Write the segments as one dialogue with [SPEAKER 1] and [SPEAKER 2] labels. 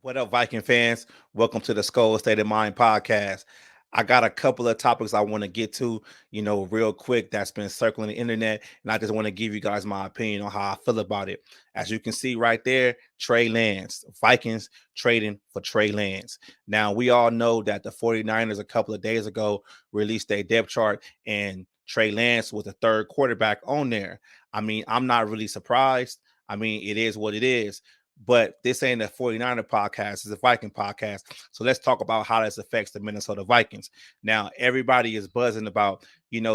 [SPEAKER 1] What up, Viking fans? Welcome to the Skull State of Mind podcast. I got a couple of topics I want to get to, real quick that's been circling the internet, and I just want to give you guys my opinion on how I feel about it. As you can see right there, Trey Lance, Vikings trading for Trey Lance. Now, we all know that the 49ers a couple of days ago released their depth chart, and Trey Lance was the third quarterback on there. I mean, I'm not really surprised. I mean, it is what it is. But this ain't a 49er podcast, it's a Viking podcast. So let's talk about how this affects the Minnesota Vikings. Now, everybody is buzzing about,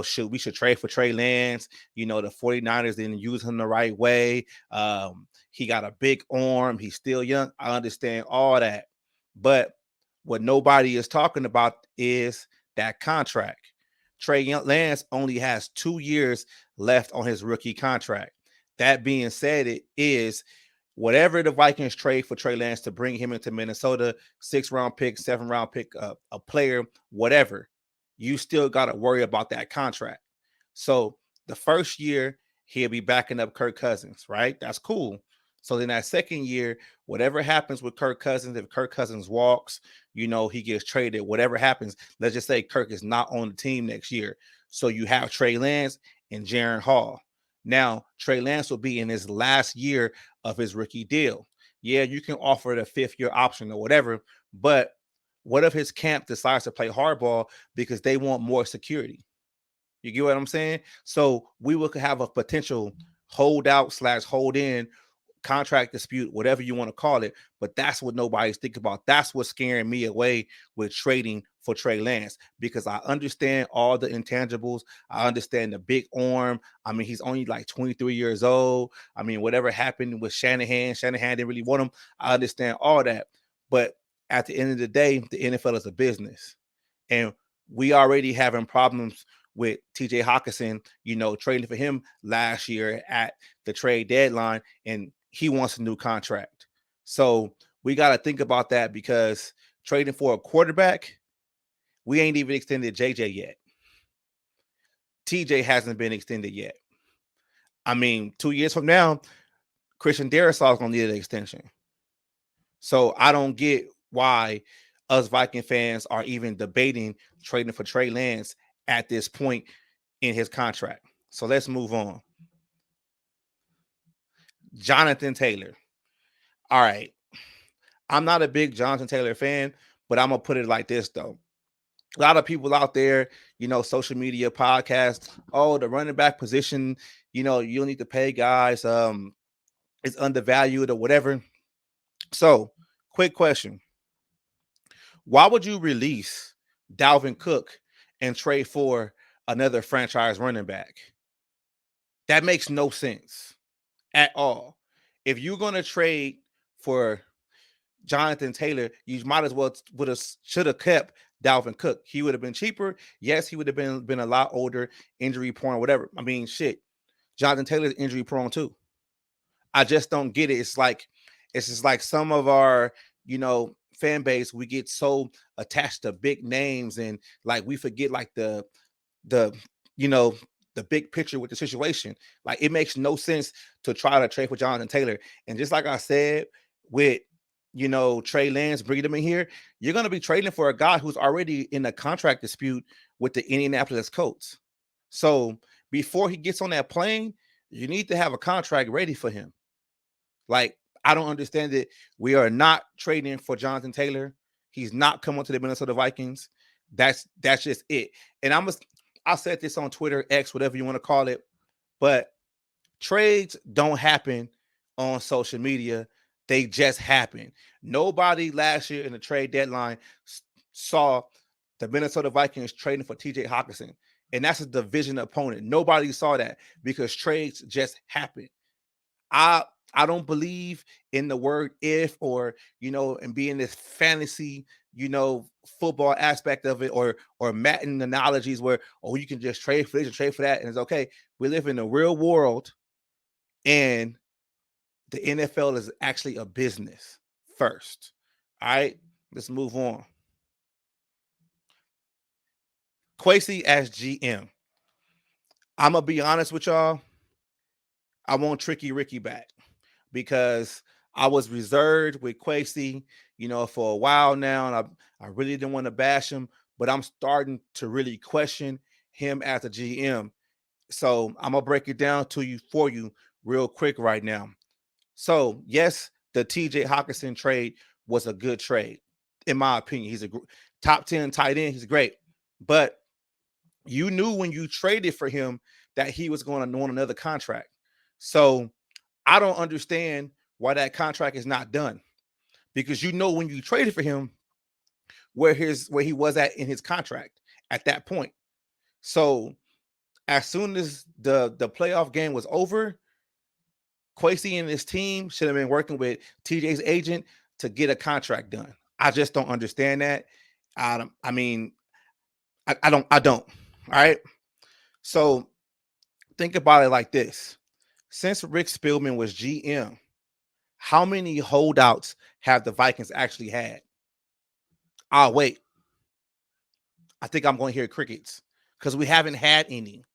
[SPEAKER 1] should trade for Trey Lance. The 49ers didn't use him the right way. He got a big arm. He's still young. I understand all that. But what nobody is talking about is that contract. Trey Lance only has 2 years left on his rookie contract. That being said, it is whatever the Vikings trade for Trey Lance to bring him into Minnesota, 6th-round pick, 7th-round pick, a player, whatever, you still got to worry about that contract. So the first year, he'll be backing up Kirk Cousins, right? That's cool. So then that second year, whatever happens with Kirk Cousins, if Kirk Cousins walks, he gets traded, whatever happens, let's just say Kirk is not on the team next year. So you have Trey Lance and Jaron Hall. Now, Trey Lance will be in his last year of his rookie deal. Yeah, you can offer the 5th-year option or whatever, but what if his camp decides to play hardball because they want more security? You get what I'm saying? So we will have a potential holdout / hold in contract dispute, whatever you want to call it. But that's what nobody's thinking about. That's what's scaring me away with trading for Trey Lance, because I understand all the intangibles. I understand the big arm. I mean, he's only like 23 years old. I mean, whatever happened with Shanahan didn't really want him. I understand all that. But at the end of the day, the NFL is a business. And we already having problems with TJ Hawkinson, trading for him last year at the trade deadline, and he wants a new contract. So we got to think about that, because trading for a quarterback, we ain't even extended JJ yet. TJ hasn't been extended yet. I mean, 2 years from now, Christian Darrisaw is going to need an extension. So I don't get why us Viking fans are even debating trading for Trey Lance at this point in his contract. So let's move on. Jonathan Taylor. All right. I'm not a big Jonathan Taylor fan, but I'm going to put it like this, though. A lot of people out there, social media, podcasts, the running back position, you don't need to pay guys. It's undervalued or whatever. So, quick question. Why would you release Dalvin Cook and trade for another franchise running back? That makes no sense at all. If you're going to trade for Jonathan Taylor, you might as well should have kept Dalvin Cook. He would have been cheaper. Yes, he would have been a lot older, injury prone, whatever. I mean, shit. Jonathan Taylor's injury prone too. I just don't get it. It's just like some of our, fan base, we get so attached to big names, and like we forget like the the big picture with the situation. Like, it makes no sense to try to trade for Jonathan Taylor. And just like I said, with Trey Lance, bringing him in here, you're going to be trading for a guy who's already in a contract dispute with the Indianapolis Colts. So before he gets on that plane, you need to have a contract ready for him. Like, I don't understand it. We are not trading for Jonathan Taylor. He's not coming to the Minnesota Vikings. That's just it. And I said this on Twitter, X, whatever you want to call it, but trades don't happen on social media. They just happen. Nobody last year in the trade deadline saw the Minnesota Vikings trading for TJ Hawkinson, and that's a division opponent. Nobody saw that, because trades just happen. I don't believe in the word if, or and being this fantasy, football aspect of it, or Madden analogies where, you can just trade for this and trade for that and it's okay. We live in the real world, and the NFL is actually a business first. All right, let's move on. Kwesi as GM. I'm gonna be honest with y'all. I want Tricky Ricky back, because I was reserved with Kwesi, for a while now, and I really didn't want to bash him, but I'm starting to really question him as a GM. So I'm gonna break it down for you real quick right now. So yes, the TJ Hawkinson trade was a good trade, in my opinion. He's a top 10 tight end. He's great, but you knew when you traded for him that he was going to want another contract. So I don't understand why that contract is not done, because when you traded for him where he was at in his contract at that point. So as soon as the playoff game was over, Kwesi and his team should have been working with TJ's agent to get a contract done. I just don't understand that. I don't. All right. So think about it like this. Since Rick Spielman was GM, how many holdouts have the Vikings actually had? I'll wait. I think I'm going to hear crickets because we haven't had any.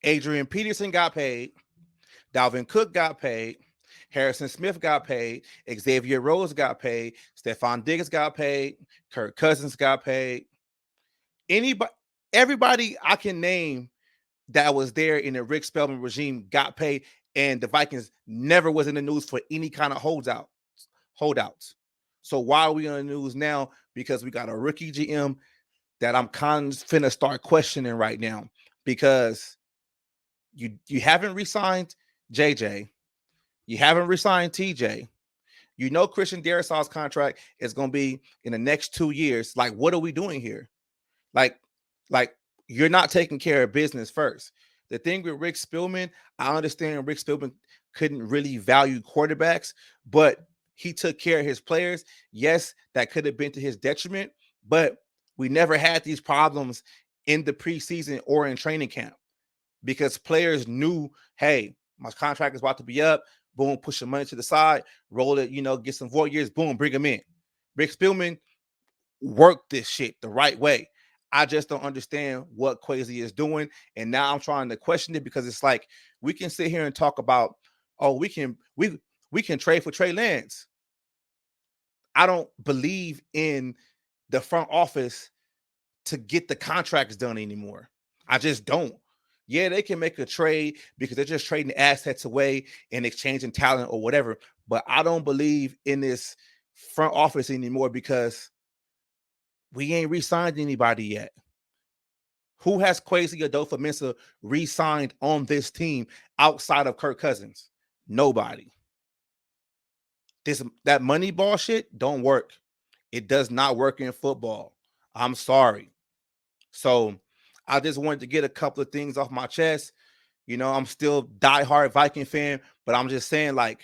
[SPEAKER 1] Adrian Peterson got paid. Dalvin Cook got paid. Harrison Smith got paid. Xavier Rhodes got paid. Stephon Diggs got paid. Kirk Cousins got paid. Everybody I can name that was there in the Rick Spielman regime got paid, and the Vikings never was in the news for any kind of holdouts. So why are we in the news now? Because we got a rookie GM that I'm kind of finna start questioning right now, because you haven't re-signed JJ. You haven't re-signed TJ. Christian Darrisaw's contract is going to be in the next 2 years. Like, what are we doing here? Like you're not taking care of business first. The thing with Rick Spielman, I understand Rick Spielman couldn't really value quarterbacks, but he took care of his players. Yes, that could have been to his detriment, but we never had these problems in the preseason or in training camp because players knew, hey, my contract is about to be up. Boom, push the money to the side, roll it, get some void years, boom, bring them in. Rick Spielman worked this shit the right way. I just don't understand what Kwesi is doing. And now I'm trying to question it, because it's like we can sit here and talk about, we can trade for Trey Lance. I don't believe in the front office to get the contracts done anymore. I just don't. Yeah, they can make a trade because they're just trading assets away and exchanging talent or whatever. But I don't believe in this front office anymore, because we ain't re-signed anybody yet. Who has Kwesi Adolfo-Mensah re-signed on this team outside of Kirk Cousins? Nobody. That money ball shit don't work. It does not work in football. I'm sorry. So I just wanted to get a couple of things off my chest. I'm still diehard Viking fan, but I'm just saying, like,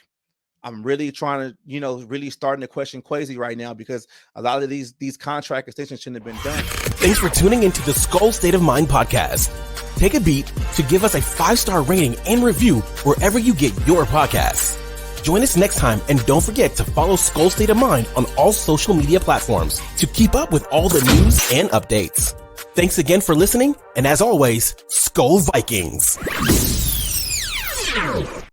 [SPEAKER 1] I'm really trying to, really starting to question Kwesi right now, because a lot of these contract extensions shouldn't have been done.
[SPEAKER 2] Thanks for tuning into the Skull State of Mind podcast. Take a beat to give us a 5-star rating and review wherever you get your podcasts. Join us next time, and don't forget to follow Skull State of Mind on all social media platforms to keep up with all the news and updates. Thanks again for listening, and as always, Skull Vikings.